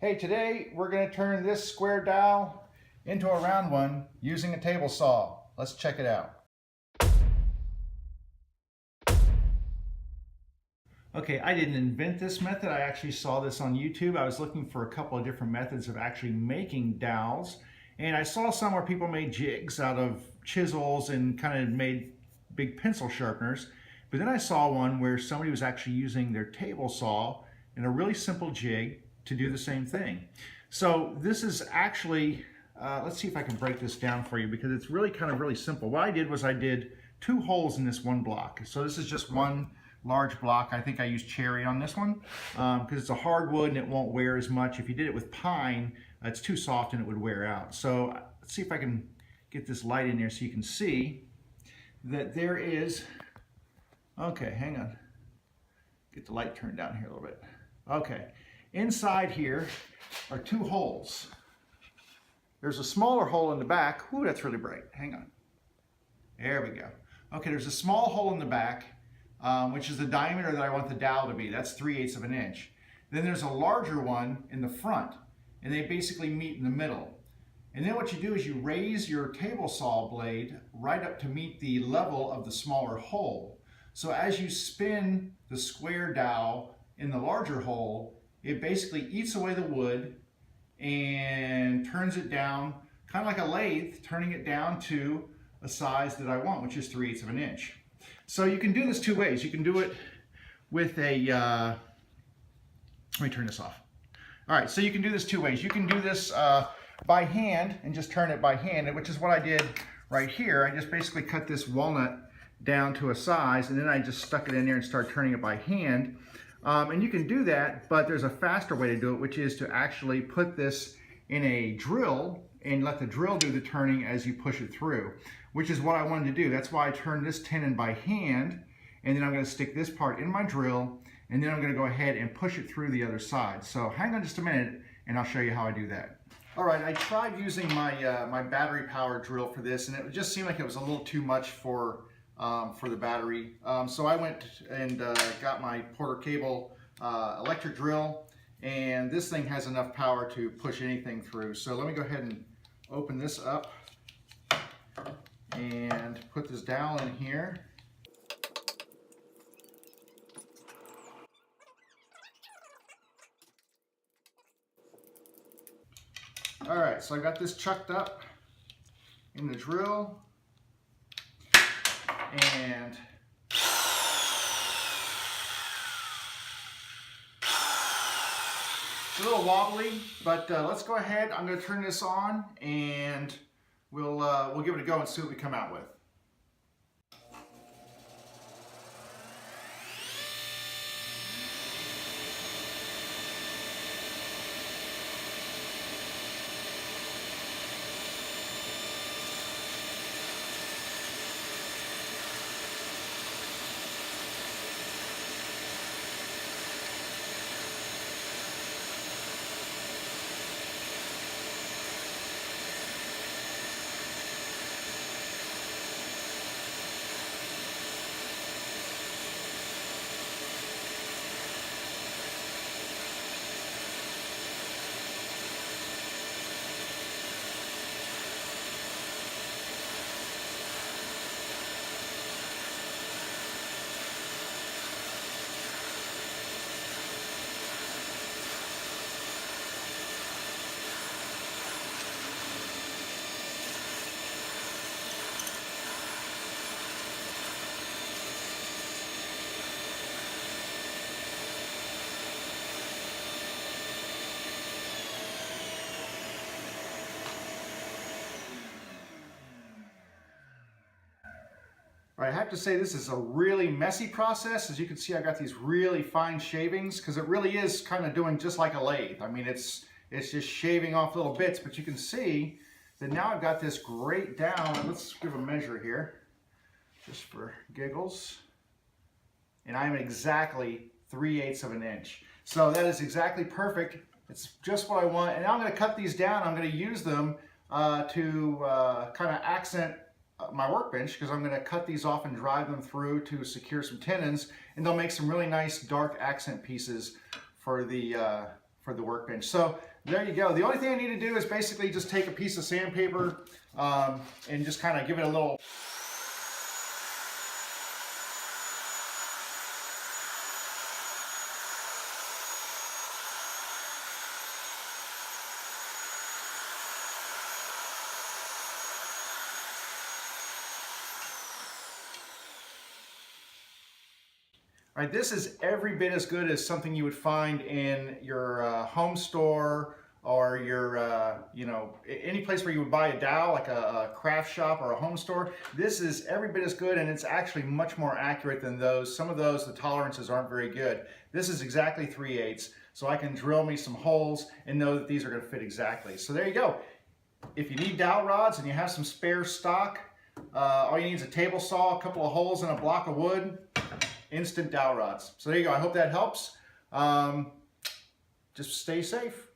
Hey, today we're going to turn this square dowel into a round one using a table saw. Let's check it out. Okay, I didn't invent this method. I actually saw this on YouTube. I was looking for a couple of different methods of actually making dowels, and I saw some where people made jigs out of chisels and kind of made big pencil sharpeners. But then I saw one where somebody was actually using their table saw and a really simple jig to do the same thing. So this is actually, let's see if I can break this down for you because it's really really simple. What I did was I did 2 holes in this one block. So this is just one large block. I think I used cherry on this one because it's a hardwood and it won't wear as much. If you did it with pine, it's too soft and it would wear out. So let's see if I can get this light in there so you can see that there is, okay, hang on. Get the light turned down here a little bit. Okay, inside here are 2 holes. There's a smaller hole in the back. Ooh, that's really bright. Hang on. There we go. Okay, there's a small hole in the back, which is the diameter that I want the dowel to be. That's 3/8 of an inch. Then there's a larger one in the front, and they basically meet in the middle. And then what you do is you raise your table saw blade right up to meet the level of the smaller hole. So as you spin the square dowel in the larger hole, it basically eats away the wood and turns it down, kind of like a lathe, turning it down to a size that I want, which is 3/8 of an inch. So you can do this 2 ways. You can do it with a, let me turn this off. All right, so you can do this 2 ways. You can do this by hand and just turn it by hand, which is what I did right here. I just basically cut this walnut down to a size, and then I just stuck it in there and started turning it by hand. And you can do that, but there's a faster way to do it, which is to actually put this in a drill and let the drill do the turning as you push it through, which is what I wanted to do. That's why I turned this tenon by hand, and then I'm going to stick this part in my drill, and then I'm going to go ahead and push it through the other side. So hang on just a minute, and I'll show you how I do that. All right, I tried using my, my battery-powered drill for this, and it just seemed like it was a little too much for the battery. So I went and got my Porter Cable electric drill, and this thing has enough power to push anything through. So let me go ahead and open this up and put this dowel in here. All right, so I got this chucked up in the drill, and it's a little wobbly, but let's go ahead. I'm going to turn this on, and we'll give it a go and see what we come out with. All right, I have to say this is a really messy process. As you can see, I got these really fine shavings because it really is kind of doing just like a lathe. I mean, it's just shaving off little bits, but you can see that now I've got this great dowel. Let's give a measure here, just for giggles. And I'm exactly 3/8 of an inch. So that is exactly perfect. It's just what I want. And now I'm going to cut these down. I'm going to use them to kind of accent my workbench, because I'm going to cut these off and drive them through to secure some tenons, and they'll make some really nice dark accent pieces for the for the workbench. So there you go. The only thing I need to do is basically just take a piece of sandpaper and just kind of give it a little. All right, this is every bit as good as something you would find in your home store or your, you know, any place where you would buy a dowel, like a craft shop or a home store. This is every bit as good, and it's actually much more accurate than those. Some of those, the tolerances aren't very good. This is exactly 3/8, so I can drill me some holes and know that these are going to fit exactly. So there you go. If you need dowel rods and you have some spare stock, all you need is a table saw, a couple of holes, and a block of wood. Instant dowel rods. So there you go. I hope that helps. Just stay safe.